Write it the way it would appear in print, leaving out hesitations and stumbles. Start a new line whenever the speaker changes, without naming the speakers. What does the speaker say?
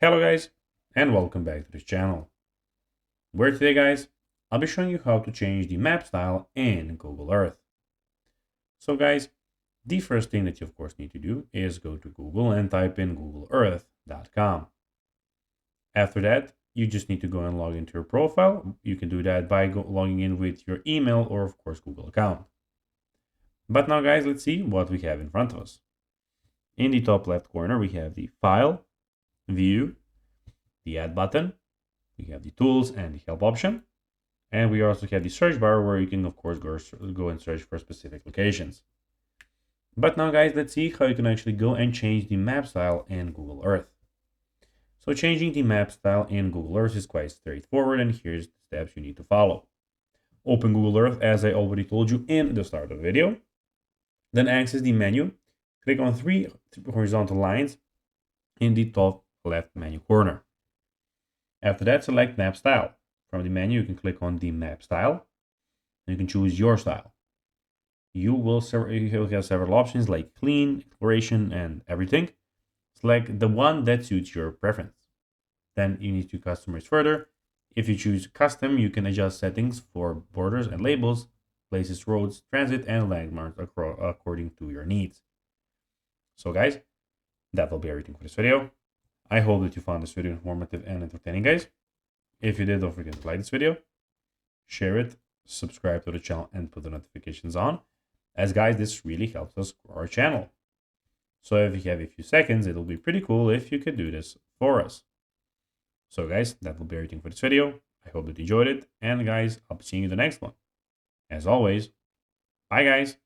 Hello guys, and welcome back to this channel. Where today guys, I'll be showing you how to change the map style in Google Earth. So guys, the first thing that you of course need to do is go to Google and type in googleearth.com. After that, you just need to go and log into your profile. You can do that by logging in with your email or of course Google account. But now guys, let's see what we have in front of us. In the top left corner, we have the File, View, the Add button. We have the tools and the help option. And we also have the search bar where you can, of course, go and search for specific locations. But now, guys, let's see how you can actually go and change the map style in Google Earth. So changing the map style in Google Earth is quite straightforward, and here's the steps you need to follow. Open Google Earth, as I already told you in the start of the video. Then access the menu. Click on three horizontal lines in the top left menu corner. After that, select Map Style. From the menu, you can click on the Map Style, and you can choose your style. You will have several options like Clean, Exploration, and Everything. Select the one that suits your preference. Then you need to customize further. If you choose Custom, you can adjust settings for borders and labels, places, roads, transit, and landmarks according to your needs. So guys, that will be everything for this video. I hope that you found this video informative and entertaining, guys. If you did, don't forget to like this video, share it, subscribe to the channel, and put the notifications on. As guys, this really helps us grow our channel. So if you have a few seconds, it'll be pretty cool if you could do this for us. So guys, that will be everything for this video. I hope that you enjoyed it. And guys, I'll be seeing you in the next one. As always, bye guys.